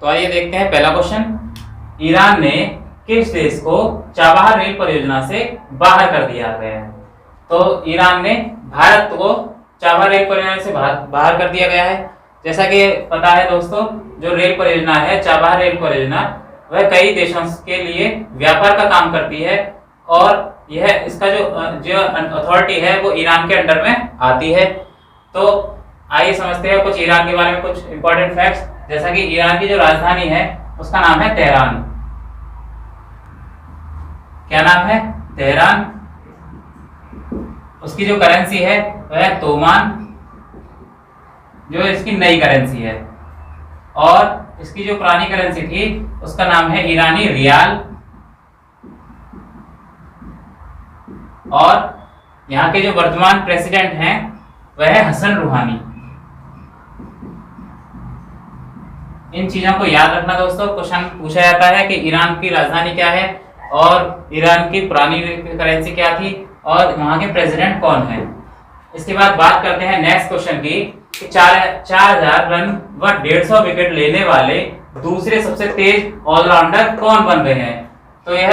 आइए देखते हैं पहला क्वेश्चन। ईरान ने किस देश को चाबहार रेल परियोजना से बाहर कर दिया गया है? तो ईरान ने भारत को चाबहार रेल परियोजना से बाहर कर दिया गया है। जैसा कि पता है दोस्तों, जो रेल परियोजना है चाबहार रेल परियोजना, वह कई देशों के लिए व्यापार का काम करती है और यह इसका जो अथॉरिटी है वो ईरान के अंडर में आती है। तो आइए समझते हैं कुछ ईरान के बारे में, कुछ इंपॉर्टेंट फैक्ट्स। जैसा कि ईरान की जो राजधानी है उसका नाम है तेहरान। क्या नाम है? तेहरान। उसकी जो करेंसी है वह है तोमान, जो इसकी नई करेंसी है। और इसकी जो पुरानी करेंसी थी उसका नाम है ईरानी रियाल। और यहाँ के जो वर्तमान प्रेसिडेंट हैं वह है हसन रूहानी। इन चीजों को याद रखना दोस्तों। क्वेश्चन पूछा जाता है कि ईरान की राजधानी क्या है और ईरान की पुरानी करेंसी क्या थी और वहां के प्रेसिडेंट कौन है। इसके बाद बात करते हैं नेक्स्ट क्वेश्चन की, 4000 रन व 150 विकेट लेने वाले दूसरे सबसे तेज ऑलराउंडर कौन बन गए हैं? तो यह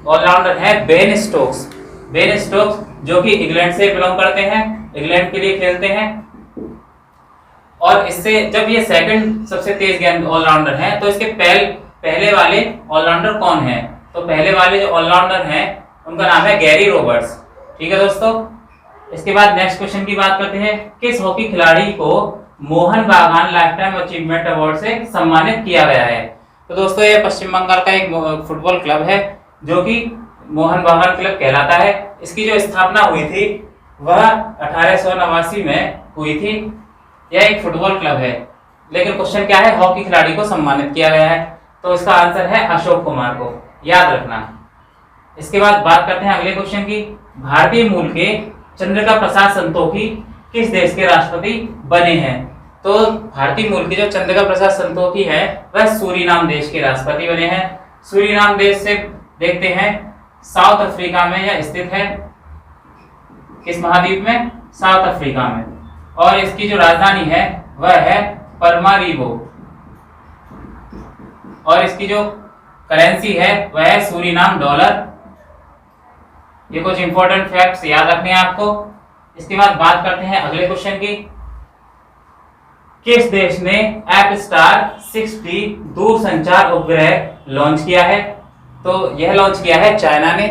ऑलराउंडर है बेन स्टोक्स। बेन स्टोक्स जो कि इंग्लैंड से बिलोंग करते हैं, इंग्लैंड के लिए खेलते हैं। और इससे जब ये सेकंड सबसे तेज गेंद ऑलराउंडर है तो इसके पहले वाले ऑलराउंडर कौन है? तो पहले वाले जो ऑलराउंडर हैं उनका नाम है गैरी रॉबर्ट्स। ठीक है दोस्तों। इसके बाद नेक्स्ट क्वेश्चन की बात करते हैं, किस हॉकी खिलाड़ी को मोहन बागान लाइफ टाइम अचीवमेंट अवार्ड से सम्मानित किया गया है? तो दोस्तों ये पश्चिम बंगाल का एक फुटबॉल क्लब है जो कि मोहन बागान क्लब कहलाता है। इसकी जो स्थापना हुई थी वह 1889 में हुई थी। यह एक फुटबॉल क्लब है, लेकिन क्वेश्चन क्या है, हॉकी खिलाड़ी को सम्मानित किया गया है। तो इसका आंसर है अशोक कुमार को, याद रखना। इसके बाद बात करते हैं अगले क्वेश्चन की, भारतीय मूल के चंद्रिका प्रसाद संतोखी किस देश के राष्ट्रपति बने हैं? तो भारतीय मूल के जो चंद्रिका प्रसाद संतोखी है वह सूरीनाम देश के राष्ट्रपति बने हैं। सूरीनाम देश से देखते हैं साउथ अफ्रीका में यह स्थित है। किस महाद्वीप में? साउथ अफ्रीका में। और इसकी जो राजधानी है वह है परमारीबो। और इसकी जो करेंसी है वह है सूरीनाम डॉलर। ये कुछ इंपॉर्टेंट फैक्ट्स याद रखने हैं आपको। इसके बाद बात करते हैं अगले क्वेश्चन की, किस देश ने एपस्टार 6T दूरसंचार उपग्रह लॉन्च किया है? तो यह लॉन्च किया है चाइना ने।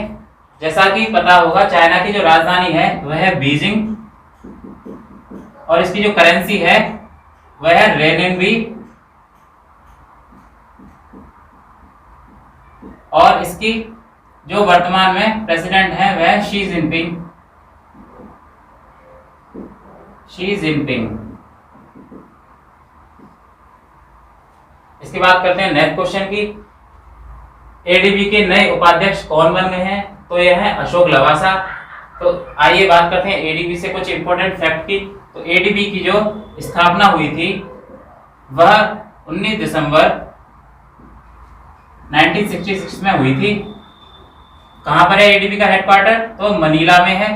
जैसा कि पता होगा चाइना की जो राजधानी है वह है बीजिंग और इसकी जो करेंसी है वह है रेनबी। और इसकी जो वर्तमान में प्रेसिडेंट है वह है शी जिनपिंग। इसके बाद करते हैं नेक्स्ट क्वेश्चन की, एडीबी के नए उपाध्यक्ष कौन बन गए हैं? तो यह है अशोक लवासा। तो आइए बात करते हैं एडीबी से कुछ इंपॉर्टेंट फैक्ट की। तो एडीबी की जो स्थापना हुई थी वह 19 दिसंबर 1966 में हुई थी। कहां पर है एडीबी का हेडक्वार्टर? तो मनीला में है।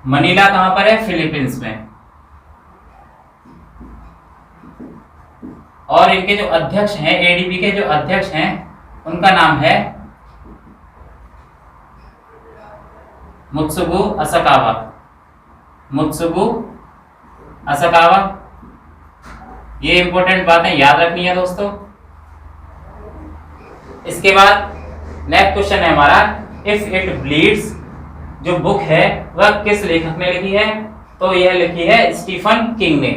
मनीला कहां पर है? फिलीपींस में। और इनके जो अध्यक्ष हैं, एडीबी के जो अध्यक्ष हैं उनका नाम है मुत्सुगु असाकावा। ये इंपॉर्टेंट बातें याद रखनी है दोस्तों। इसके बाद नेक्स्ट क्वेश्चन है हमारा, इफ इट ब्लीड्स जो बुक है वह किस लेखक ने लिखी है? तो यह लिखी है स्टीफन किंग ने।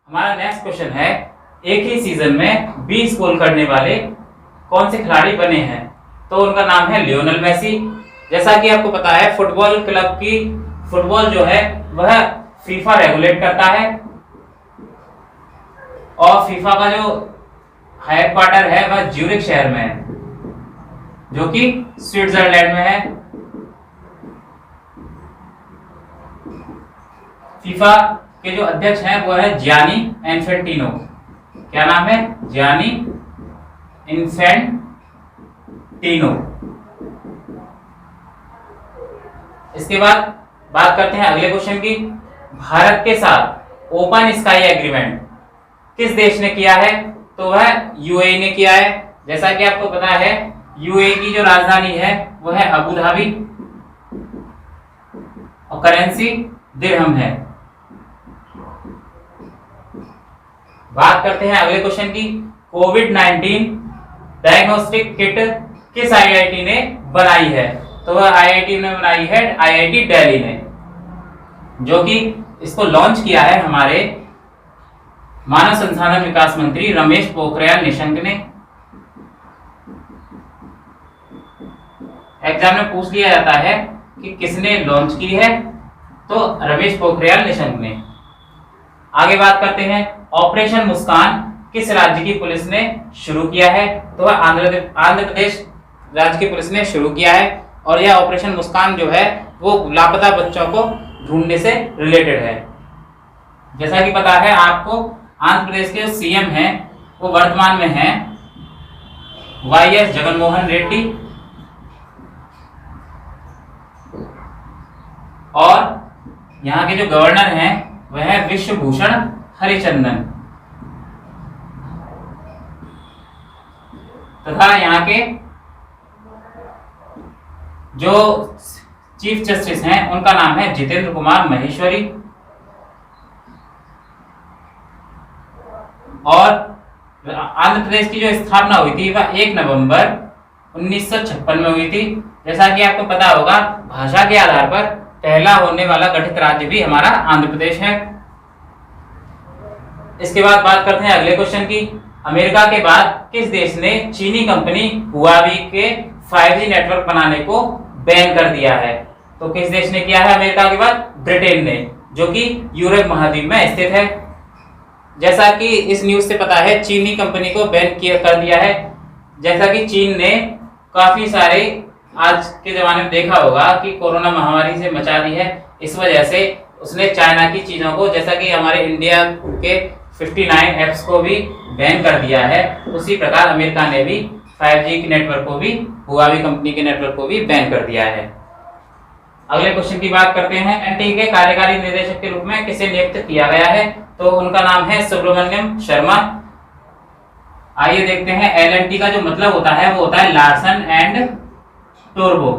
हमारा नेक्स्ट क्वेश्चन है, एक ही सीजन में 20 गोल करने वाले कौन से खिलाड़ी बने हैं? तो उनका नाम है लियोनेल मेसी। जैसा कि आपको पता है फुटबॉल क्लब की फुटबॉल जो है वह फीफा रेगुलेट करता है और फीफा का जो हेडक्वार्टर है वह ज्यूरिख शहर में है जो कि स्विट्जरलैंड में है। फीफा के जो अध्यक्ष हैं वो है जियानी इन्फेंटिनो। क्या नाम है? Gianni Infantino. इसके बाद बात करते हैं अगले क्वेश्चन की, भारत के साथ ओपन स्काई एग्रीमेंट किस देश ने किया है? तो वह यूएई ने किया है। जैसा कि आपको पता है यूएई की जो राजधानी है वो है अबू धाबी और करेंसी दिरहम है। बात करते हैं अगले क्वेश्चन की। कोविड-19 डायग्नोस्टिक किट किस आईआईटी ने बनाई है? तो वह आईआईटी ने बनाई है आईआईटी दिल्ली ने, जो कि इसको लॉन्च किया है हमारे मानव संसाधन विकास मंत्री रमेश पोखरियाल निशंक ने। एग्जाम में पूछ लिया जाता है कि किसने लॉन्च की है, तो रमेश पोखरियाल निशंक ने। आगे बात करते हैं ऑपरेशन मुस्कान किस राज्य की पुलिस ने शुरू किया है? तो वह आंध्र प्रदेश राज्य की पुलिस ने शुरू किया है और यह ऑपरेशन मुस्कान जो है वो लापता बच्चों को ढूंढने से रिलेटेड है। जैसा कि पता है आपको आंध्र प्रदेश के जो सीएम हैं वो वर्तमान में हैं वाईएस जगनमोहन रेड्डी और यहाँ के जो गवर्नर हैं वह है विश्वभूषण हरिचंदन तथा यहाँ के जो चीफ जस्टिस हैं उनका नाम है जितेंद्र कुमार महेश्वरी। और आंध्र प्रदेश की जो स्थापना हुई थी वह 1 नवंबर 1956 में हुई थी। जैसा कि आपको पता होगा भाषा के आधार पर पहला होने वाला गठित राज्य भी हमारा आंध्र प्रदेश है। इसके बाद बात करते हैं अगले क्वेश्चन की। अमेरिका के बाद किस देश ने चीनी कंपनी हुआवी के 5G नेटवर्क बनाने को बैन कर दिया है? तो किस देश ने किया है अमेरिका के बाद? ब्रिटेन ने, जो कि यूरोप महाद्वीप में स्थित है। जैसा कि इस न्यूज से पता है चीनी कंपनी को बैन कर दिया है। जैसा कि चीन ने काफी सारे आज के जमाने में देखा होगा कि कोरोना महामारी से बचा दी है, इस वजह से उसने चाइना की चीजों को जैसा कि हमारे इंडिया के 59 ऐप्स को भी बैन कर दिया है, उसी प्रकार अमेरिका ने भी 5G के नेटवर्क को भी हुआवी कंपनी के नेटवर्क को भी बैन कर दिया है। अगले क्वेश्चन की बात करते हैं। एनटी के कार्यकारी निदेशक के रूप में किसे नियुक्त किया गया है? तो उनका नाम है सुब्रमण्यम शर्मा। आइए देखते हैं एलएनटी का जो मतलब होता है वो होता है लार्सन एंड टोरबो,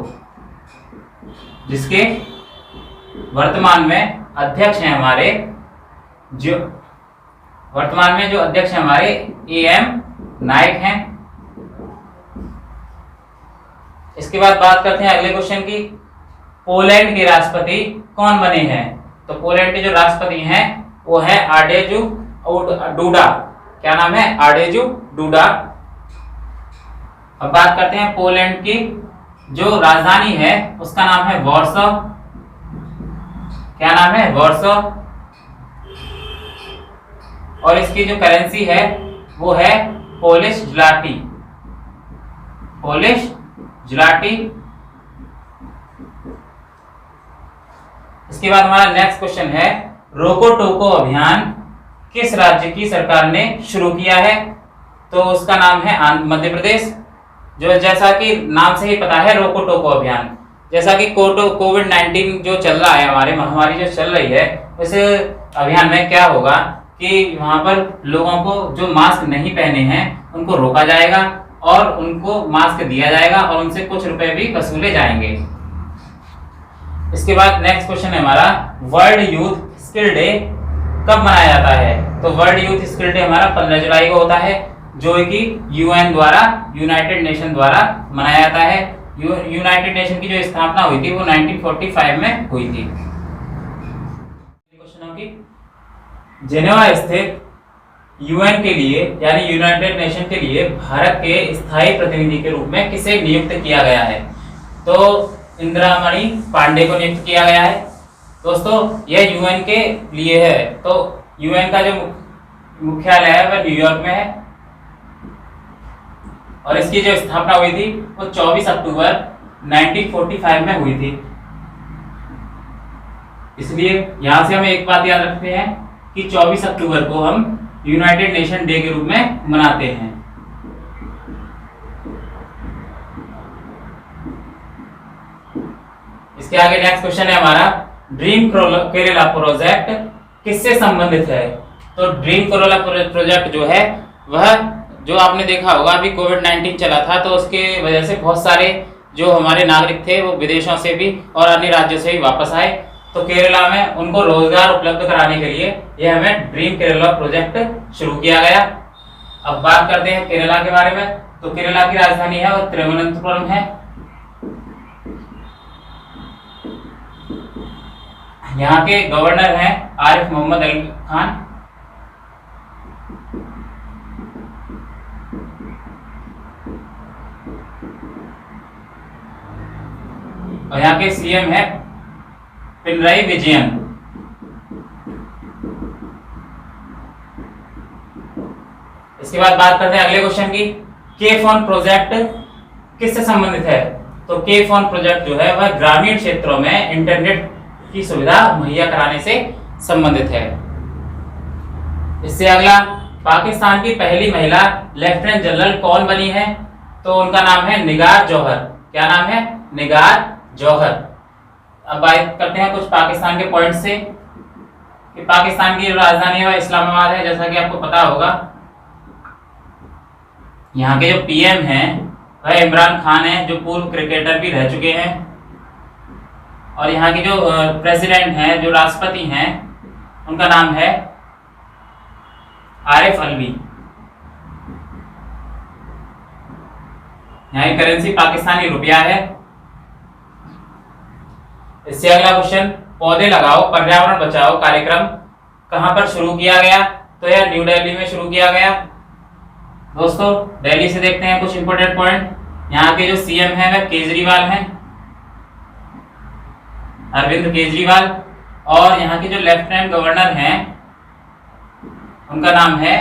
जिसके वर्तमान में अध्यक्ष हैं हमारे जो अध्यक्ष हैं हमारे एएम नायक हैं। इसके बाद बात करते हैं अगले क्वेश्चन की। पोलैंड के राष्ट्रपति कौन बने हैं? तो पोलैंड के जो राष्ट्रपति हैं वो है आर्डेजू डूडा। क्या नाम है? आर्डेजू डूडा। अब बात करते हैं पोलैंड की जो राजधानी है उसका नाम है वॉर्सो। क्या नाम है? वॉर्सो। और इसकी जो करेंसी है वो है पोलिश ज़्लाटी। पोलिश ज़्लाटी। इसके बाद हमारा नेक्स्ट क्वेश्चन है रोको टोको अभियान किस राज्य की सरकार ने शुरू किया है? तो उसका नाम है मध्य प्रदेश। जो जैसा कि नाम से ही पता है रोको टोको अभियान, जैसा कि कोविड-19 जो चल रहा है हमारी महामारी जो चल रही है, उस अभियान में क्या होगा कि वहां पर लोगों को जो मास्क नहीं पहने हैं उनको रोका जाएगा और उनको मास्क दिया जाएगा और उनसे कुछ रुपए भी वसूले जाएंगे। इसके बाद नेक्स्ट क्वेश्चन है हमारा वर्ल्ड यूथ स्किल डे कब मनाया जाता है? तो वर्ल्ड यूथ स्किल डे हमारा 15 जुलाई को होता है, जो कि यूएन द्वारा यूनाइटेड नेशन द्वारा मनाया जाता है। यूनाइटेड नेशन की जो स्थापना हुई थी वो 1945 में हुई थी। क्वेश्चनों की जेनेवा स्थित यूएन के लिए यानी यूनाइटेड नेशन के लिए भारत के स्थायी प्रतिनिधि के रूप में किसे नियुक्त किया गया है? तो इंदिरामणि पांडे को नियुक्त किया गया है। दोस्तों यह यूएन के लिए है, तो यूएन का जो मुख्यालय है वह न्यूयॉर्क में है और इसकी जो स्थापना हुई थी वो 24 अक्टूबर 1945 में हुई थी। इसलिए यहां से हम एक बात याद रखते हैं कि 24 अक्टूबर को हम यूनाइटेड नेशन डे के रूप में मनाते हैं। इसके आगे नेक्स्ट क्वेश्चन है हमारा ड्रीम केरला प्रोजेक्ट किससे संबंधित है? तो ड्रीम करोला प्रोजेक्ट जो है वह, जो आपने देखा होगा अभी कोविड-19 चला था, तो उसके वजह से बहुत सारे जो हमारे नागरिक थे वो विदेशों से भी और अन्य राज्यों से भी वापस आए। तो केरला में उनको रोजगार उपलब्ध कराने के लिए यह हमें ड्रीम केरला प्रोजेक्ट शुरू किया गया। अब बात करते हैं केरला के बारे में। तो केरला की राजधानी है और तिरुवनंतपुरम है। यहाँ के गवर्नर हैं आरिफ मोहम्मद अली खान। और यहाँ के सीएम है पिनराई विजयन। इसके बाद बात करते हैं अगले क्वेश्चन की, के फोन प्रोजेक्ट किससे संबंधित है? तो के फोन प्रोजेक्ट जो है वह ग्रामीण क्षेत्रों में इंटरनेट की सुविधा मुहैया कराने से संबंधित है। इससे अगला, पाकिस्तान की पहली महिला लेफ्टिनेंट जनरल कौन बनी है? तो उनका नाम है निगार जौहर। क्या नाम है? निगार जौहर। अब बात करते हैं कुछ पाकिस्तान के पॉइंट से कि पाकिस्तान की जो राजधानी है वह इस्लामाबाद है, जैसा कि आपको पता होगा। यहाँ के जो पीएम हैं वह इमरान खान हैं, जो पूर्व क्रिकेटर भी रह चुके हैं। और यहाँ के जो प्रेसिडेंट हैं, जो राष्ट्रपति हैं, उनका नाम है आरिफ अलवी। यहाँ की करेंसी पाकिस्तानी रुपया है। इससे अगला क्वेश्चन, पौधे लगाओ पर्यावरण बचाओ कार्यक्रम कहां पर शुरू किया गया? तो यह न्यू दिल्ली में शुरू किया गया। दोस्तों दिल्ली से देखते हैं कुछ इंपोर्टेंट पॉइंट। यहाँ के जो सीएम हैं वह केजरीवाल हैं, अरविंद केजरीवाल। और यहाँ के जो लेफ्टिनेंट गवर्नर हैं उनका नाम है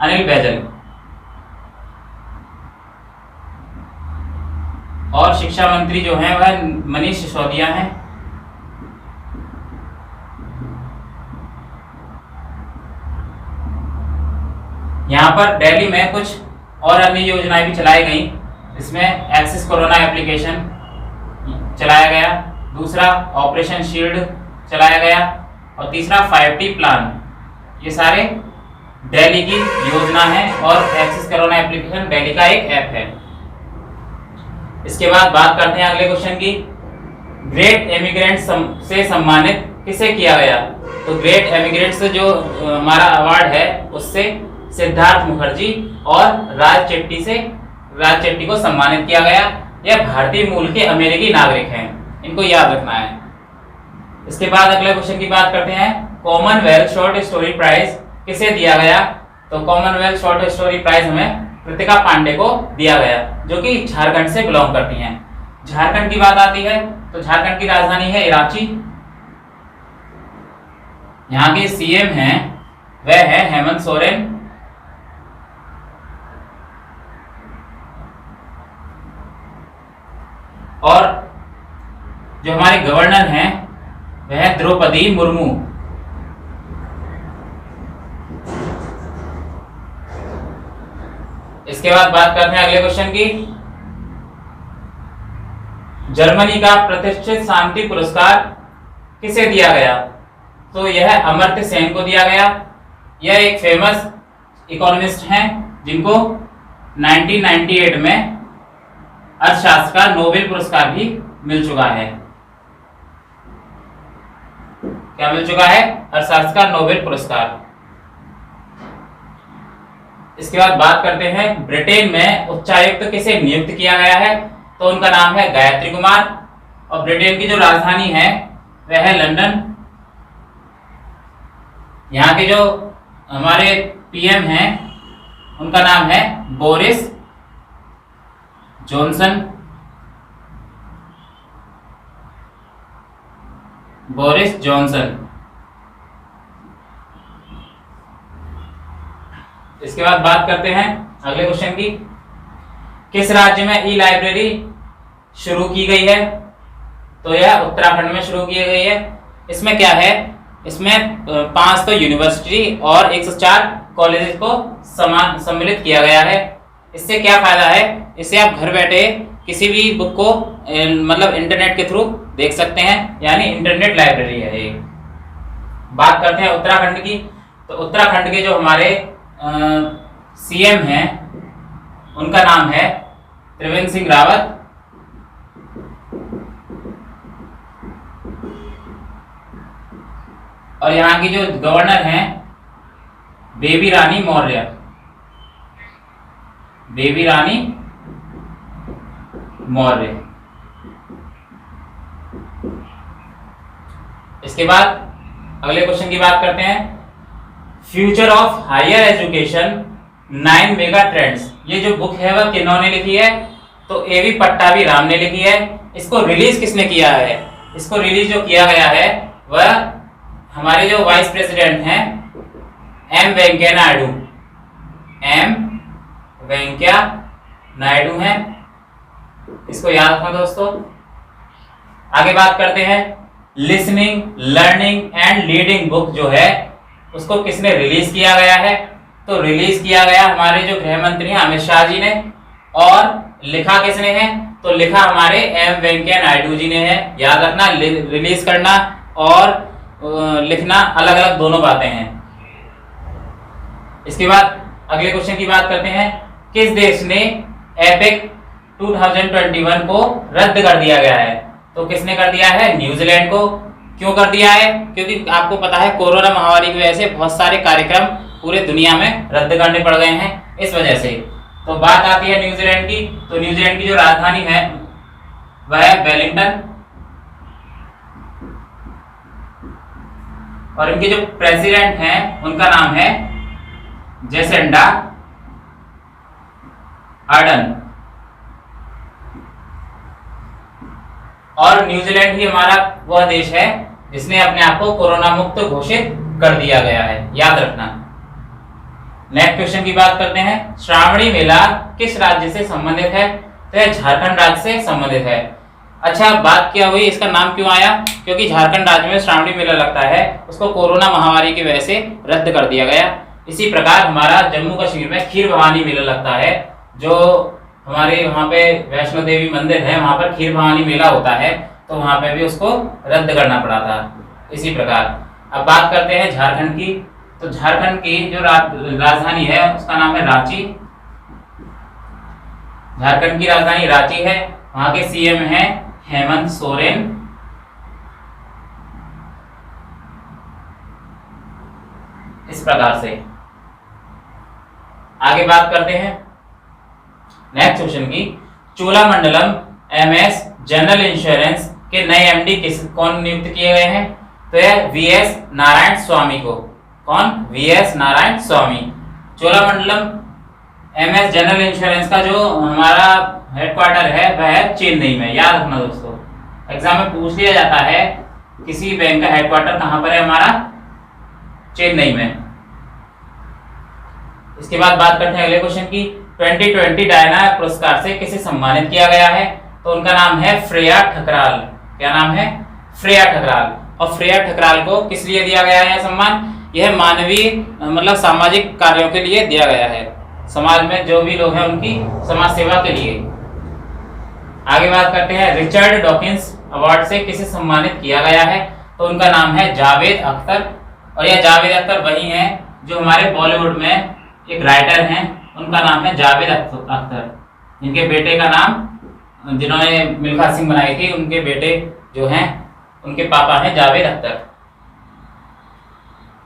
अनिल बैजल। और शिक्षा मंत्री जो हैं वह मनीष सिसोदिया हैं। यहाँ पर दिल्ली में कुछ और अन्य योजनाएं भी चलाई गई। इसमें एक्सिस कोरोना एप्लीकेशन चलाया गया, दूसरा ऑपरेशन शील्ड चलाया गया और तीसरा 5T प्लान। ये सारे दिल्ली की योजना है और एक्सिस कोरोना एप्लीकेशन दिल्ली का एक ऐप है। इसके बाद बात करते हैं अगले क्वेश्चन की, ग्रेट एमिग्रेंट से सम्मानित किसे किया गया? तो ग्रेट एमिग्रेंट से जो हमारा अवार्ड है उससे सिद्धार्थ मुखर्जी और राज चेट्टी को सम्मानित किया गया। यह भारतीय मूल के अमेरिकी नागरिक हैं, इनको याद रखना है। इसके बाद अगले क्वेश्चन की बात करते हैं, कॉमनवेल्थ शॉर्ट स्टोरी प्राइज किसे दिया गया? तो कॉमनवेल्थ शॉर्ट स्टोरी प्राइज हमें कृतिका पांडे को दिया गया, जो कि झारखंड से बिलोंग करती हैं। झारखंड की बात आती है तो झारखंड की राजधानी है रांची। यहाँ के सीएम हैं वह है हेमंत सोरेन। और जो हमारे गवर्नर हैं वह है द्रौपदी मुर्मू। इसके बाद बात करते हैं अगले क्वेश्चन की, जर्मनी का प्रतिष्ठित शांति पुरस्कार किसे दिया गया? तो यह अमर्त्य सेन को दिया गया। यह एक फेमस इकोनॉमिस्ट हैं जिनको 1998 में अर्थशास्त्र का नोबेल पुरस्कार भी मिल चुका है। क्या मिल चुका है? अर्थशास्त्र का नोबेल पुरस्कार। इसके बाद बात करते हैं, ब्रिटेन में उच्चायुक्त किसे नियुक्त किया गया है? तो उनका नाम है गायत्री कुमार। और ब्रिटेन की जो राजधानी है वह है लंदन। यहाँ के जो हमारे पीएम हैं उनका नाम है बोरिस जॉनसन। Boris Johnson. इसके बाद बात करते हैं अगले क्वेश्चन की, किस राज्य में ई लाइब्रेरी शुरू की गई है? तो यह उत्तराखंड में शुरू की गई है। इसमें क्या है? इसमें 5 तो यूनिवर्सिटी और 104 कॉलेज को सम्मिलित किया गया है। इससे क्या फायदा है? इससे आप घर बैठे किसी भी बुक को मतलब इंटरनेट के थ्रू देख सकते हैं, यानी इंटरनेट लाइब्रेरी है ये। बात करते हैं उत्तराखंड की। तो उत्तराखंड के जो हमारे सीएम हैं उनका नाम है त्रिवेंद्र सिंह रावत। और यहाँ की जो गवर्नर हैं बेबी रानी मौर्य, बेबी रानी मौर्य। इसके बाद अगले क्वेश्चन की बात करते हैं, future of higher education 9 mega trends. ये जो बुक है वह किन्होंने लिखी है? तो एवी पट्टाभी राम ने लिखी है। इसको रिलीज किसने किया है? इसको रिलीज जो किया गया है वह हमारे जो वाइस प्रेसिडेंट हैं एम वेंकैया नायडू, एम वेंकैया नायडू हैं। इसको याद रखना दोस्तों। आगे बात करते हैं, listening, learning and leading book जो है उसको किसने रिलीज किया गया है? तो रिलीज किया गया हमारे जो गृह मंत्री हैं अमित शाह जी ने। और लिखा किसने है? तो लिखा हमारे एम वेंकैया नायडू जी ने है। याद रखना, रिलीज करना और लिखना अलग अलग दोनों बातें हैं। इसके बाद अगले क्वेश्चन की बात करते हैं, किस देश ने एपेक 2021 को रद्द कर दिया गया है? तो किसने कर दिया है? न्यूजीलैंड को। क्यों कर दिया है? क्योंकि आपको पता है कोरोना महामारी की वजह से बहुत सारे कार्यक्रम पूरे दुनिया में रद्द करने पड़ गए हैं, इस वजह से। तो बात आती है न्यूजीलैंड की। तो न्यूजीलैंड की जो राजधानी है वह है वेलिंगटन। और इनके जो प्रेसिडेंट हैं उनका नाम है जेसिंडा आर्डन। और न्यूजीलैंड ही हमारा वह देश है जिसने अपने आप को कोरोना मुक्त घोषित कर दिया गया है, याद रखना। नेक्स्ट क्वेश्चन की बात करते हैं, श्रावणी मेला किस राज्य से संबंधित है? तो यह झारखंड राज्य से संबंधित है। अच्छा, बात क्या हुई, इसका नाम क्यों आया? क्योंकि झारखंड राज्य में श्रावणी मेला लगता है, उसको कोरोना महामारी की वजह से रद्द कर दिया गया। इसी प्रकार हमारा जम्मू कश्मीर में खीर भवानी मेला लगता है, जो हमारे वहाँ पे वैष्णो देवी मंदिर है, वहाँ पर खीर भवानी मेला होता है, तो वहाँ पे भी उसको रद्द करना पड़ा था। इसी प्रकार अब बात करते हैं झारखंड की। तो झारखंड की जो राजधानी है उसका नाम है रांची। झारखंड की राजधानी रांची है। वहाँ के सीएम हैं हेमंत सोरेन। इस प्रकार से आगे बात करते हैं नेक्स्ट क्वेश्चन की, चोलामंडलम एमएस जनरल इंश्योरेंस के नए एमडी कौन नियुक्त किए गए हैं? तो यह वीएस नारायण स्वामी को। कौन? वीएस नारायण स्वामी। चोलामंडलम एमएस जनरल इंश्योरेंस का जो हमारा हेडक्वार्टर है वह है चेन्नई में, याद रखना दोस्तों। एग्जाम में पूछ लिया जाता है किसी बैंक का हेडक्वार्टर कहां पर है हमारा? चेन्नई में। इसके बाद बात करते हैं अगले क्वेश्चन की, 2020 डायना पुरस्कार से किसे सम्मानित किया गया है? तो उनका नाम है श्रेया ठकराल। क्या नाम है? श्रेया ठकराल। और श्रेया ठकराल को किस लिए दिया गया है सम्मान? यह मानवीय मतलब सामाजिक कार्यों के लिए दिया गया है, समाज में जो भी लोग हैं उनकी समाज सेवा के लिए। आगे बात करते हैं, रिचर्ड डॉकिंस अवार्ड से किसे सम्मानित किया गया है? तो उनका नाम है जावेद अख्तर। और यह जावेद अख्तर वही हैं जो हमारे बॉलीवुड में एक राइटर हैं, उनका नाम है जावेद अख्तर। इनके बेटे का नाम, जिन्होंने मिल्खा सिंह बनाई थी, उनके बेटे जो हैं उनके पापा हैं जावेद अख्तर।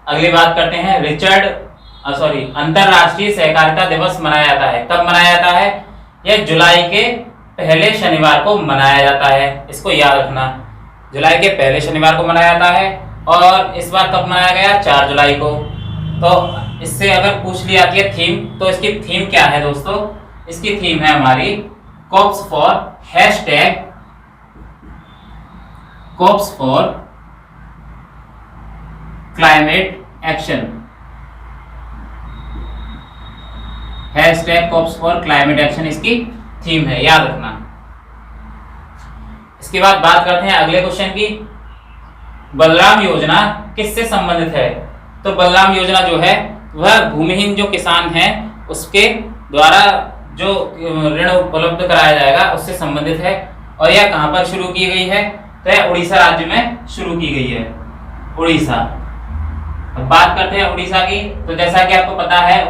अगली बात करते हैं, अंतरराष्ट्रीय सहकारिता दिवस मनाया जाता है। कब मनाया जाता है? यह जुलाई के पहले शनिवार को मनाया जाता है। इसको याद रखना, जुलाई के पहले शनिवार को मनाया जाता है। और इस बार कब मनाया गया? 4 जुलाई को। तो इससे अगर पूछ ली जाती है थीम, तो इसकी थीम क्या है दोस्तों? इसकी थीम है हमारी COPs for climate action. COPs for climate action इसकी थीम है, याद रखना। इसके बाद बात करते हैं अगले क्वेश्चन की, बलराम योजना किससे संबंधित है? तो बलराम योजना जो है वह भूमिहीन जो किसान हैं उसके द्वारा जो ऋण उपलब्ध कराया जाएगा उससे संबंधित है। और यह कहां पर शुरू की गई है? तो यह उड़ीसा राज्य में शुरू की गई है, उड़ीसा। अब बात करते हैं उड़ीसा की। तो जैसा कि आपको पता है,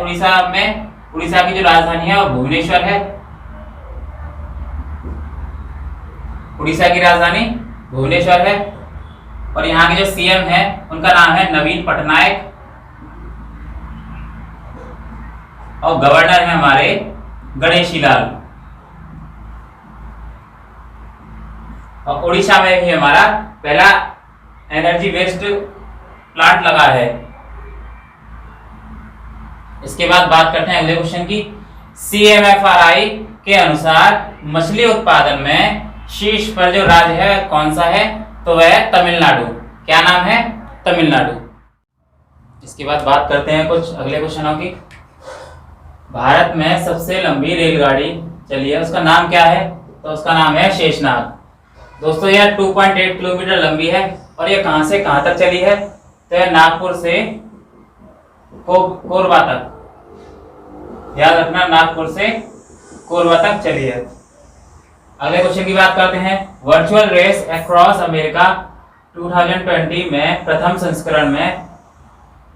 उड़ीसा की जो राजधानी है वो भुवनेश्वर है। उड़ीसा की राजधानी भुवनेश्वर है। और यहाँ के जो सीएम है उनका नाम है नवीन पटनायक। और गवर्नर है हमारे गणेशी लाल। और उड़ीसा में भी हमारा पहला एनर्जी वेस्ट प्लांट लगा है। इसके बाद बात करते हैं अगले क्वेश्चन की। CMFRI के अनुसार मछली उत्पादन में शीर्ष पर जो राज्य है कौन सा है? तो वह है तमिलनाडु। क्या नाम है? तमिलनाडु। इसके बाद बात करते हैं कुछ अगले क्वेश्चनों की। भारत में सबसे लंबी रेलगाड़ी चली है, उसका नाम क्या है? तो उसका नाम है शेषनाग। दोस्तों यह 2.8 किलोमीटर लंबी है। और यह कहां से कहां तक चली है? तो यह नागपुर से कोरबा तक। याद रखना, नागपुर से कोरबा तक चली है। अगले क्वेश्चन की बात करते हैं। वर्चुअल रेस अक्रॉस अमेरिका 2020 में प्रथम संस्करण में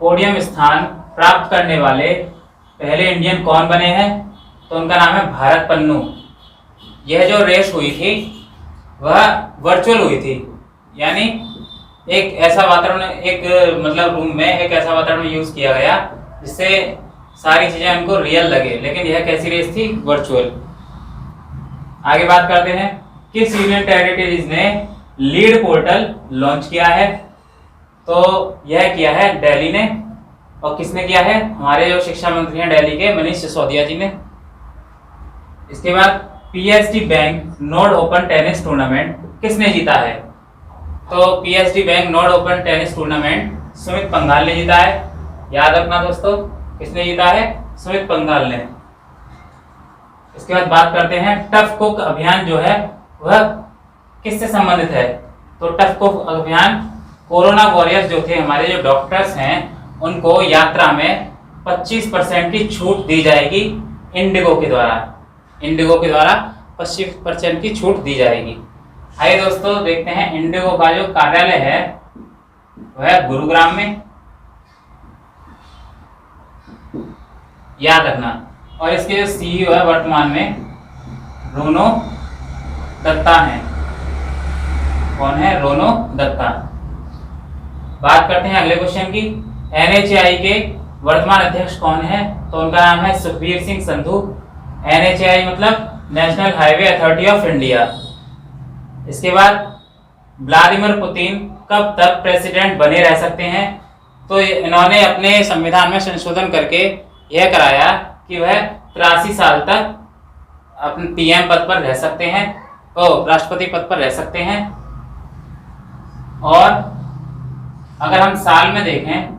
पोडियम स्थान प्राप्त करने वाले पहले इंडियन कौन बने हैं? तो उनका नाम है भारत पन्नू। यह जो रेस हुई थी वह वर्चुअल हुई थी, यानी एक ऐसा वातावरण, एक मतलब रूम में एक ऐसा वातावरण यूज किया गया जिससे सारी चीजें उनको रियल लगे। लेकिन यह कैसी रेस थी? वर्चुअल। आगे बात करते हैं। किस यूनियन टेरिटरीज ने लीड पोर्टल लॉन्च किया है? तो यह किया है दिल्ली ने। और किसने किया है? हमारे जो शिक्षा मंत्री हैं दिल्ली के, मनीष सिसोदिया जी ने। इसके बाद PSG bank node open tennis tournament किसने जीता है? तो PSG bank node open tennis tournament Sumit Panghal ने जीता है। याद रखना दोस्तों, किसने जीता है? सुमित पंघाल ने। इसके बाद बात करते हैं टफ कुक अभियान जो है वह किससे संबंधित है? तो टफ कुक अभियान कोरोना वॉरियर्स जो थे, हमारे जो डॉक्टर्स हैं, उनको यात्रा में 25% की छूट दी जाएगी इंडिगो के द्वारा। इंडिगो के द्वारा 25% की छूट दी जाएगी। आइए दोस्तों देखते हैं इंडिगो का जो कार्यालय है वह है गुरुग्राम में। याद रखना। और इसके जो CEO है वर्तमान में रोनो दत्ता हैं। कौन है? रोनो दत्ता। बात करते हैं अगले क्वेश्चन की। NHAI के वर्तमान अध्यक्ष कौन है? तो उनका नाम है सुखबीर सिंह संधू। NHAI मतलब national highway authority of India. इसके बाद व्लादिमीर पुतिन कब तक प्रेसिडेंट बने रह सकते हैं? तो इन्होंने अपने संविधान में संशोधन करके यह कराया कि वह 83 साल तक अपने PM पद पर रह सकते हैं, राष्ट्रपति पद पर रह सकते हैं। और अगर हम साल में देखें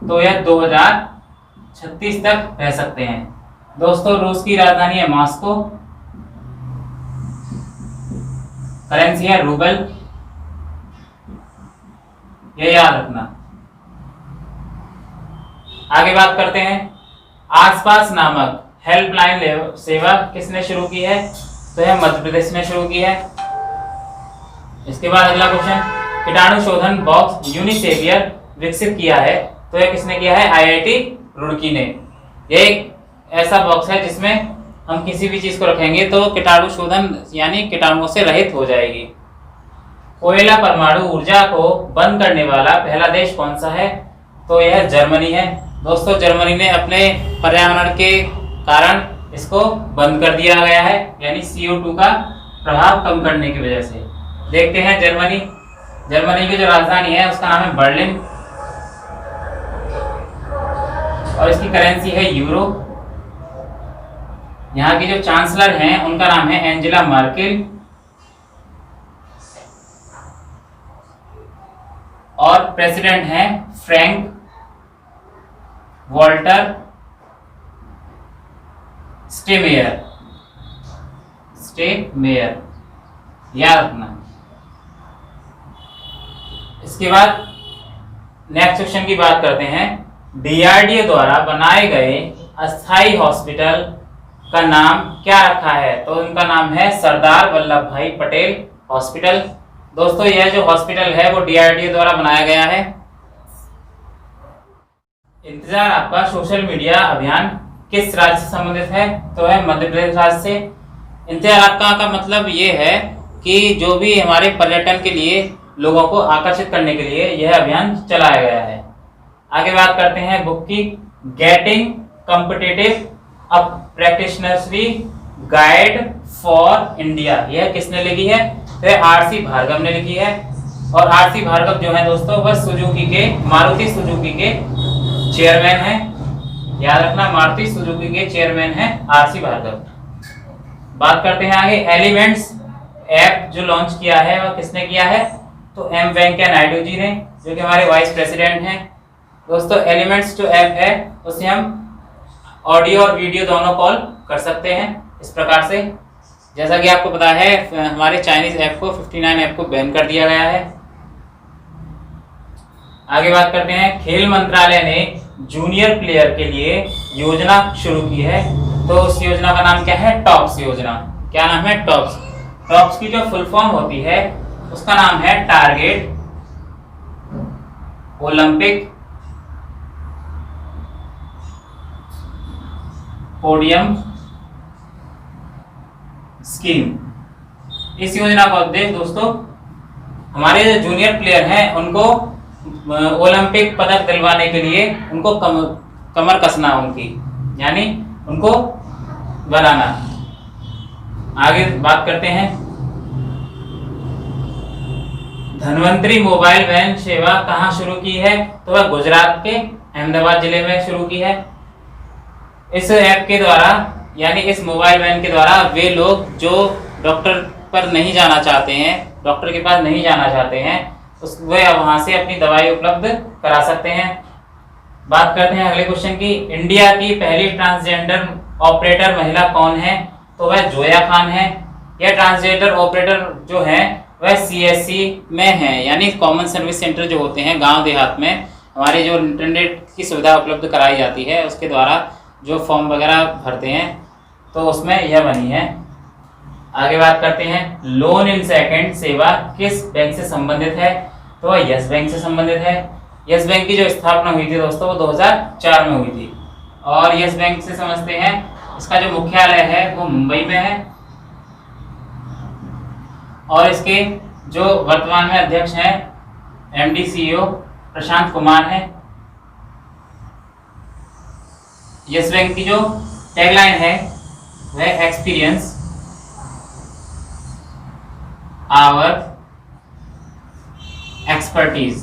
तो यह 2036 तक रह सकते हैं। दोस्तों रूस की राजधानी है मॉस्को। करेंसी है रूबल, यह याद रखना। आगे बात करते हैं। आसपास नामक हेल्पलाइन सेवा किसने शुरू की है? तो यह मध्य प्रदेश ने शुरू की है। इसके बाद अगला क्वेश्चन। कीटाणु शोधन बॉक्स यूनिसेवियर विकसित किया है, तो यह किसने किया है? IIT रुड़की ने। यह एक ऐसा बॉक्स है जिसमें हम किसी भी चीज को रखेंगे तो कीटाणु शोधन यानी कीटाणुओं से रहित हो जाएगी। कोयला परमाणु ऊर्जा को बंद करने वाला पहला देश कौन सा है? तो यह जर्मनी है। दोस्तों जर्मनी ने अपने पर्यावरण के कारण इसको बंद कर दिया गया है, यानी CO2 का प्रभाव कम करने की वजह से। देखते हैं जर्मनी की जो राजधानी है उसका नाम है बर्लिन। और इसकी करेंसी है यूरो। यहाँ की जो चांसलर हैं उनका नाम है एंजेला मार्केल। और प्रेसिडेंट हैं फ्रैंक वॉल्टर स्टेमेयर। याद रखना। इसके बाद नेक्स्ट क्वेश्चन की बात करते हैं। DRDO द्वारा बनाए गए अस्थाई हॉस्पिटल का नाम क्या रखा है? तो उनका नाम है सरदार वल्लभ भाई पटेल हॉस्पिटल। दोस्तों यह जो हॉस्पिटल है वो DRDO द्वारा बनाया गया है। इंतजार आपका सोशल मीडिया अभियान किस राज्य से संबंधित है? तो है मध्य प्रदेश राज्य से। इंतजार आपका का मतलब ये है कि जो भी हमारे पर्यटन के लिए लोगों को आकर्षित करने के लिए यह अभियान चलाया गया है। आगे बात करते हैं बुक की। Getting competitive a practitioner guide for India, यह किसने लिखी है? तो यह आर.सी. भार्गव ने लिखी है। और आर.सी. भार्गव जो है दोस्तों वह सुजुकी के मारुति सुजुकी के चेयरमैन हैं। याद रखना, मारुति सुजुकी के चेयरमैन हैं आर.सी. भार्गव। बात करते हैं आगे। एलिमेंट्स ऐप जो लॉन्च किया है वह किसने किया है? तो एम वेंकैया नायडू जी ने, जो कि हमारे वाइस प्रेसिडेंट हैं। दोस्तों एलिमेंट्स जो ऐप है उसे हम ऑडियो और वीडियो दोनों कॉल कर सकते हैं इस प्रकार से। जैसा कि आपको पता है हमारे चाइनीज ऐप को 59 ऐप को बैन कर दिया गया है। आगे बात करते हैं। खेल मंत्रालय ने जूनियर प्लेयर के लिए योजना शुरू की है, तो उस योजना का नाम क्या है? टॉप्स योजना। क्या नाम है? टॉप्स। टॉप्स की जो फुल फॉर्म होती है उसका नाम है टारगेट ओलंपिक पोडियम स्कीम। इस योजना का उद्देश्य दोस्तों हमारे जो जूनियर प्लेयर हैं उनको ओलंपिक पदक दिलवाने के लिए उनको कमर कसना, उनकी यानी उनको बनाना। आगे बात करते हैं। धनवंतरी मोबाइल वैन सेवा कहाँ शुरू की है? तो वह गुजरात के अहमदाबाद जिले में शुरू की है। इस ऐप के द्वारा यानी इस मोबाइल वैन के द्वारा वे लोग जो डॉक्टर पर नहीं जाना चाहते हैं, डॉक्टर के पास नहीं जाना चाहते हैं, वे वहां से अपनी दवाई उपलब्ध करा सकते हैं। बात करते हैं अगले क्वेश्चन की। इंडिया की पहली ट्रांसजेंडर ऑपरेटर महिला कौन है? तो वह जोया खान है। यह ट्रांसजेंडर ऑपरेटर जो है वह सीएससी में है, यानी कॉमन सर्विस सेंटर जो होते हैं गांव देहात में, हमारे जो इंटरनेट की सुविधा उपलब्ध कराई जाती है उसके द्वारा जो फॉर्म वगैरह भरते हैं, तो उसमें यह बनी है। आगे बात करते हैं। लोन इन सेकंड सेवा किस बैंक से संबंधित है? तो वह यस बैंक से संबंधित है। यस बैंक की जो स्थापना हुई थी दोस्तों वो 2004 में हुई थी। और यस बैंक से समझते हैं इसका जो मुख्यालय है वो मुंबई में है। और इसके जो वर्तमान में अध्यक्ष हैं एमडी सीईओ प्रशांत कुमार हैं। यस बैंक की जो टैगलाइन है वह experience our expertise,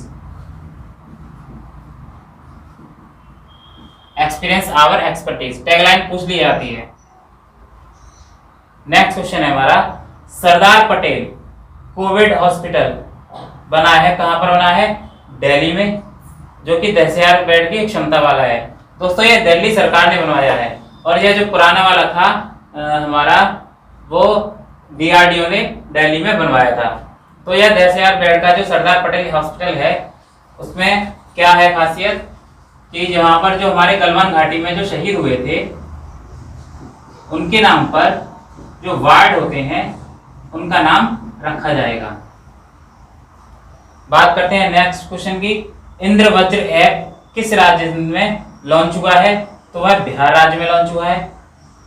experience our expertise tagline पूछ ली जाती है। नेक्स्ट क्वेश्चन है हमारा। सरदार पटेल कोविड हॉस्पिटल बना है, कहां पर बना है? दिल्ली में, जो कि 10,000 बेड की क्षमता वाला है। दोस्तों ये दिल्ली सरकार ने बनवाया है। और यह जो पुराना वाला था हमारा वो डीआरडीओ ने दिल्ली में बनवाया था। तो यह 10,000 बेड का जो सरदार पटेल हॉस्पिटल है उसमें क्या है खासियत कि जहां पर जो हमारे गलवान घाटी में जो शहीद हुए थे उनके नाम पर जो वार्ड होते हैं उनका नाम रखा जाएगा। बात करते हैं नेक्स्ट क्वेश्चन की। इंद्रवज्र ऐप किस राज्य में लॉन्च हुआ है? तो वह बिहार राज्य में लॉन्च हुआ है।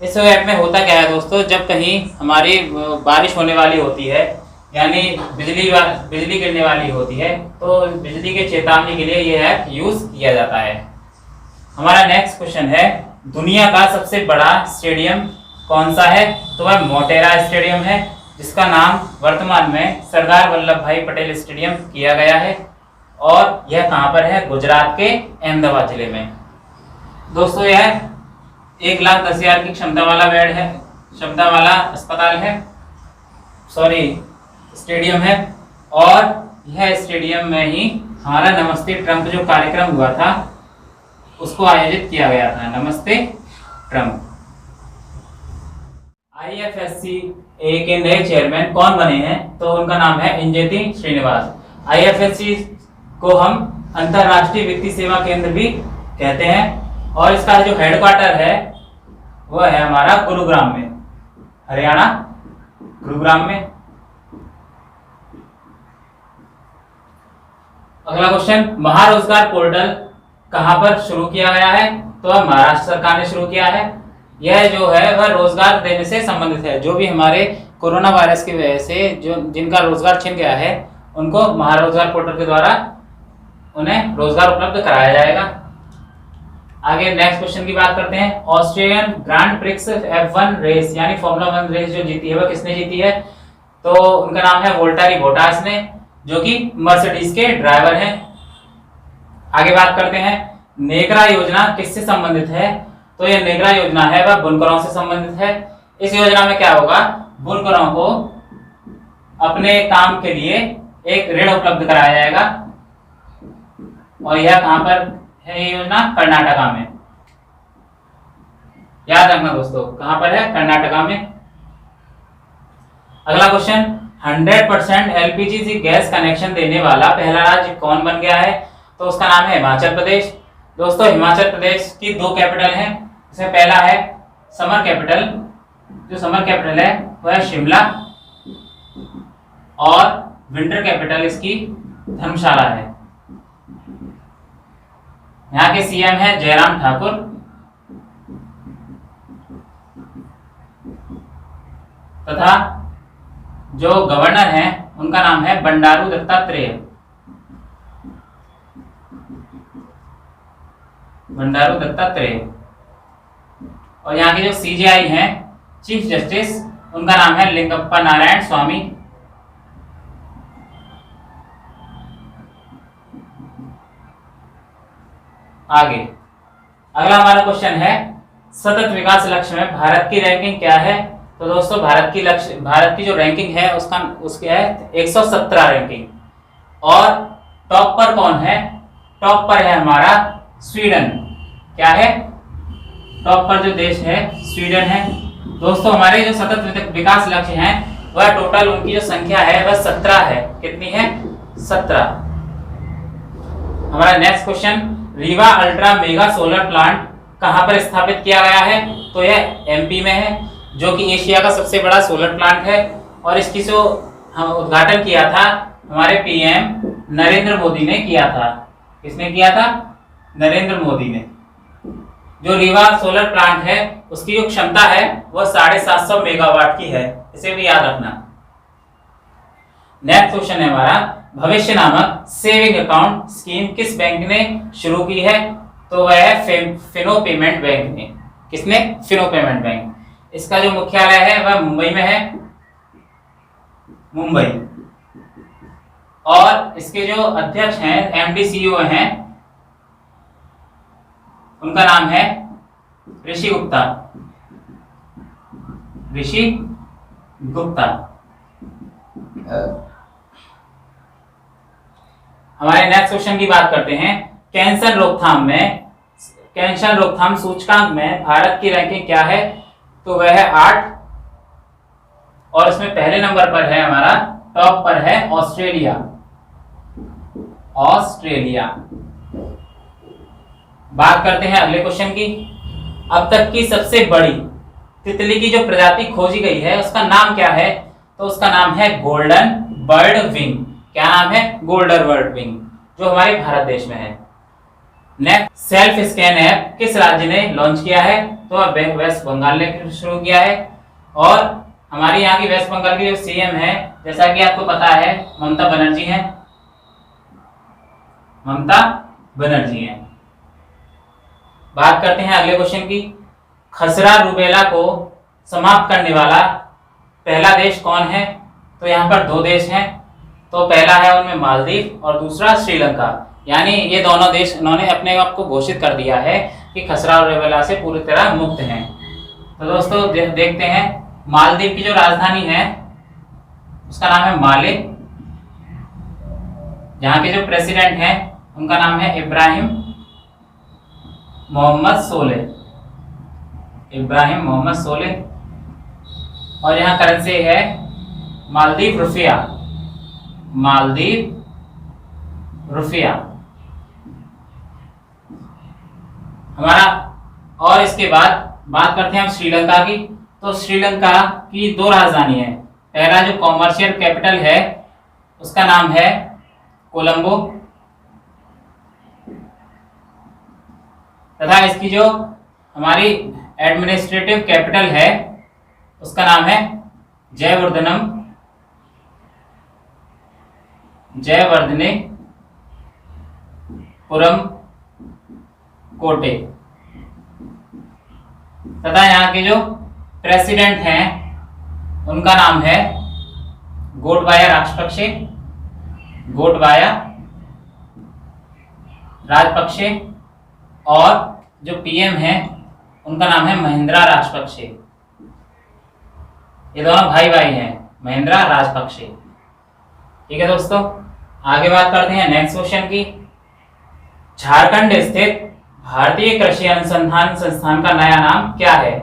इस ऐप में होता क्या है दोस्तों, जब कहीं हमारी बारिश होने वाली होती है यानी बिजली गिरने वाली होती है तो बिजली के चेतावनी के लिए यह ऐप यूज किया जाता है। हमारा नेक्स्ट क्वेश्चन है। दुनिया का सबसे बड़ा स्टेडियम कौन सा है? तो वह मोटेरा स्टेडियम है, जिसका नाम वर्तमान में सरदार वल्लभ भाई पटेल स्टेडियम किया गया है। और यह कहां पर है? गुजरात के अहमदाबाद जिले में। दोस्तों यह 1,10,000 की क्षमता वाला बेड है, क्षमता वाला अस्पताल है, सॉरी स्टेडियम है। और यह स्टेडियम में ही हमारा नमस्ते ट्रंप जो कार्यक्रम हुआ था उसको आयोजित किया गया था। नमस्ते ट्रंप। आईएफएससी के नए चेयरमैन कौन बने हैं? तो उनका नाम है इंजेति श्रीनिवास। आईएफएससी को हम अंतरराष्ट्रीय वित्तीय सेवा केंद्र भी कहते हैं। और इसका जो हेडक्वार्टर है वह है हमारा गुरुग्राम में, हरियाणा गुरुग्राम में। अगला क्वेश्चन। महारोजगार पोर्टल कहां पर शुरू किया गया है? तो वह महाराष्ट्र सरकार ने शुरू किया है। यह जो है वह रोजगार देने से संबंधित है। जो भी हमारे कोरोना वायरस की वजह से जो जिनका रोजगार छिन गया है, उनको महारोजगार पोर्टल के द्वारा उन्हें रोजगार उपलब्ध कराया जाएगा। आगे नेक्स्ट क्वेश्चन की बात करते हैं। Australian Grand Prix F1 race यानी फॉर्मूला 1 रेस जो जीती है वह किसने जीती है? तो उनका नाम है वोल्टेरी बोटास ने, जो कि मर्सिडीज के ड्राइवर हैं। आगे बात करते हैं, नेगरा योजना किससे संबंधित है? तो यह नेगरा योजना है वह बुनकरों से संबंधित है। इस योजना में क्या होगा? बुनकरों को अपने काम के लिए एक ऋण उपलब्ध कराया जाएगा। और यह कहां पर है ये योजना? कर्नाटका में। याद रखना दोस्तों, कहां पर है? कर्नाटका में। अगला क्वेश्चन, 100% एलपीजी गैस कनेक्शन देने वाला पहला राज्य कौन बन गया है? तो उसका नाम है हिमाचल प्रदेश। दोस्तों हिमाचल प्रदेश की 2 कैपिटल हैं। इसमें पहला है समर कैपिटल, जो समर कैपिटल है वह है शिमला, और विंटर कैपिटल इसकी धर्मशाला है। यहाँ के सीएम है जयराम ठाकुर। तथा जो गवर्नर हैं उनका नाम है बंडारू दत्तात्रेय। बंडारू दत्तात्रेय। और यहाँ के जो सीजेआई हैं, चीफ जस्टिस, उनका नाम है लिंगप्पा नारायण स्वामी। आगे अगला हमारा क्वेश्चन है, सतत विकास लक्ष्य में भारत की रैंकिंग क्या है? तो दोस्तों भारत की जो रैंकिंग है उसकी है 117 रैंकिंग। और टॉप पर कौन है? टॉप पर है हमारा स्वीडन। क्या है? टॉप पर जो देश है स्वीडन है। दोस्तों हमारे जो सतत विकास लक्ष्य हैं वह टोटल उनकी जो संख्या है वह 17 है। कितनी है? 17। हमारा next question, Rewa ultra mega solar plant कहां पर स्थापित किया गया है? तो यह एमपी में है, जो कि एशिया का सबसे बड़ा सोलर प्लांट है। और इसकी जो हम उद्घाटन किया था हमारे पीएम नरेंद्र मोदी ने किया था। किसने किया था? नरेंद्र मोदी ने। जो रीवा सोलर प्लांट है उसकी जो क्षमता है वह 750 मेगावाट की है। इसे भी याद रखना। नेक्स्ट क्वेश्चन है हमारा, भविष्य नामक सेविंग अकाउंट स्कीम किस बैंक ने शुरू की है? तो वह है फिनो पेमेंट बैंक ने। किसने? Fino payment bank. इसका जो मुख्यालय है वह मुंबई में है, मुंबई। और इसके जो अध्यक्ष हैं, एमडी सीईओ हैं, उनका नाम है ऋषि गुप्ता। ऋषि गुप्ता। हमारे नेक्स्ट क्वेश्चन की बात करते हैं, कैंसर रोकथाम सूचकांक में भारत की रैंकिंग क्या है? तो वह है 8। और इसमें पहले नंबर पर है हमारा, टॉप पर है ऑस्ट्रेलिया। ऑस्ट्रेलिया। बात करते हैं अगले क्वेश्चन की। अब तक की सबसे बड़ी तितली की जो प्रजाति खोजी गई है उसका नाम क्या है? तो उसका नाम है गोल्डन बर्ड विंग। क्या नाम है? गोल्डन बर्ड विंग, जो हमारे भारत देश में है। नेक्स्ट, सेल्फ स्कैन ऐप किस राज्य ने लॉन्च किया है? तो वेस्ट बंगाल ने शुरू किया है। और हमारे यहाँ की वेस्ट बंगाल की जो सीएम है, जैसा कि आपको पता है, ममता बनर्जी हैं। ममता बनर्जी हैं। बात करते हैं अगले क्वेश्चन की, खसरा रूबेला को समाप्त करने वाला पहला देश कौन है? तो यहाँ पर 2 देश हैं। तो पहला है उनमें मालदीव और दूसरा श्रीलंका। यानी ये दोनों देश इन्होंने अपने आप को घोषित कर दिया है कि खसरा रूबेला से पूरी तरह मुक्त हैं। तो दोस्तों देखते हैं, मालदीव की जो राजधानी है उसका नाम है माले। यहाँ के जो प्रेसिडेंट हैं उनका नाम है इब्राहिम मोहम्मद सोलेह। इब्राहिम मोहम्मद सोलेह। और यहाँ करेंसी है मालदीव रुपया। मालदीव रुपया हमारा। और इसके बाद बात करते हैं हम श्रीलंका की। तो श्रीलंका की 2 राजधानी है। पहला जो कॉमर्शियल कैपिटल है उसका नाम है कोलंबो। तथा इसकी जो हमारी एडमिनिस्ट्रेटिव कैपिटल है उसका नाम है जयवर्धनेपुरम कोटे। तथा यहाँ के जो प्रेसिडेंट हैं उनका नाम है गोटबाया राजपक्षे और जो पीएम है उनका नाम है महिंद्रा राजपक्षे। ये दोनों भाई भाई हैं, महिंद्रा राजपक्षे। ठीक है दोस्तों, आगे बात करते हैं नेक्स्ट क्वेश्चन की। झारखंड स्थित भारतीय कृषि अनुसंधान संस्थान का नया नाम क्या है?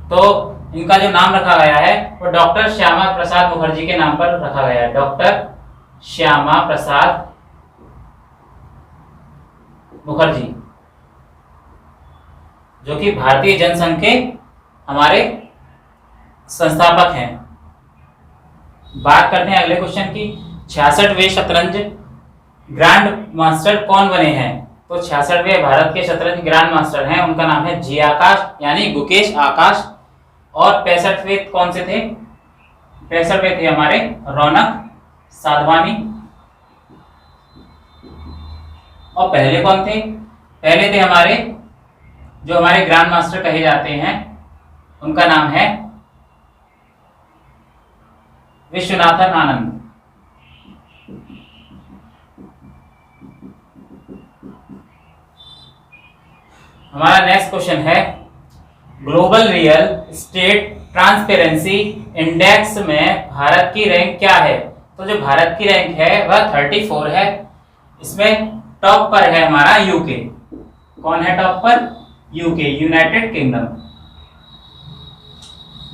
तो इनका जो नाम रखा गया है वो डॉक्टर श्यामा प्रसाद मुखर्जी के नाम पर रखा गया है। डॉक्टर श्यामा प्रसाद मुखर्जी, जो कि भारतीय जनसंघ के हमारे संस्थापक हैं। बात करते हैं अगले क्वेश्चन की। 66वें शतरंज ग्रैंड मास्टर कौन बने हैं? तो 66वें भारत के शतरंज ग्रैंड मास्टर हैं, उनका नाम है जी आकाश यानी गुकेश आकाश। और 65वें कौन से थे? 65वें थे हमारे रौनक साधवानी। और पहले कौन थे? पहले थे हमारे जो हमारे ग्रैंड मास्टर कहे जाते हैं उनका नाम है विश्वनाथन आनंद। हमारा नेक्स्ट क्वेश्चन है global real estate transparency index में भारत की रैंक क्या है? तो जो भारत की रैंक है वह 34 है। इसमें टॉप पर है हमारा यूके। कौन है टॉप पर? UK, United kingdom.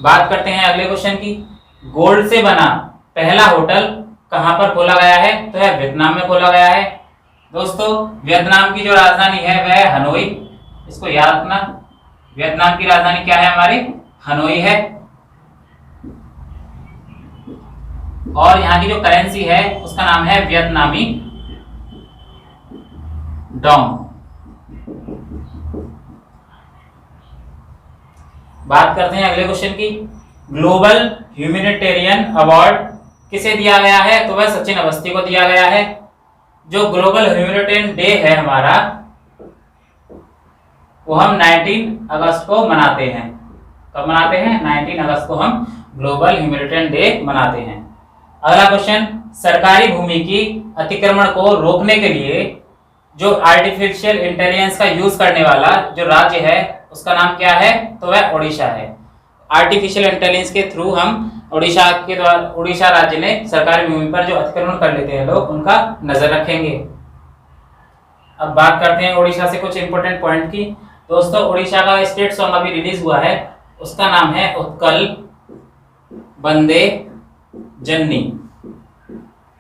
बात करते हैं अगले क्वेश्चन की। गोल्ड से बना पहला होटल कहां पर खोला गया है? तो है वियतनाम में खोला गया है। दोस्तों वियतनाम की जो राजधानी है वह है हनोई, इसको याद रखना। वियतनाम की राजधानी क्या है? हमारी हनोई है। और यहाँ की जो करेंसी है उसका नाम है वियतनामी डोंग। बात करते हैं अगले क्वेश्चन की। ग्लोबल ह्यूमैनिटेरियन अवार्ड किसे दिया गया है? तो वह सचिन अवस्थी को दिया गया है। जो ग्लोबल ह्यूमैनिटेरियन डे है हमारा वो हम 19 अगस्त को मनाते हैं। कब मनाते हैं? 19 अगस्त को हम ग्लोबल ह्यूमैनिटेरियन डे मनाते हैं। अगला क्वेश्चन, सरकारी भूमि की अतिक्रमण को रोकने के लिए जो आर्टिफिशियल इंटेलिजेंस का यूज करने वाला जो राज्य है उसका नाम क्या है? तो वह ओडिशा है। आर्टिफिशियल इंटेलिजेंस के थ्रू हम उड़ीसा राज्य ने सरकारी भूमि पर जो अतिक्रमण कर लेते हैं लोग उनका नजर रखेंगे। अब बात करते हैं उड़ीसा से कुछ इंपोर्टेंट पॉइंट की। दोस्तों उड़ीसा का स्टेट सॉन्ग अभी रिलीज हुआ है, उसका नाम है उत्कल बंदे जन्नी।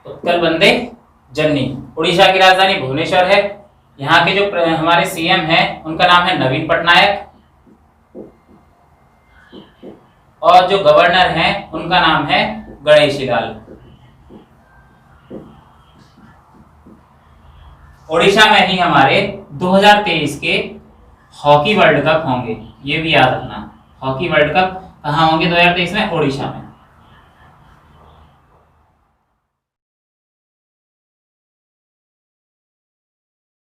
उत्कल बंदे जन्नी। उड़ीसा की राजधानी भुवनेश्वर है। यहाँ के जो हमारे सीएम हैं उनका नाम है नवीन पटनायक। और जो गवर्नर हैं उनका नाम है गणेशी लाल। ओडिशा में ही हमारे 2023 के हॉकी वर्ल्ड कप होंगे, ये भी याद रखना। हॉकी वर्ल्ड कप कहाँ होंगे 2023 में? ओडिशा में।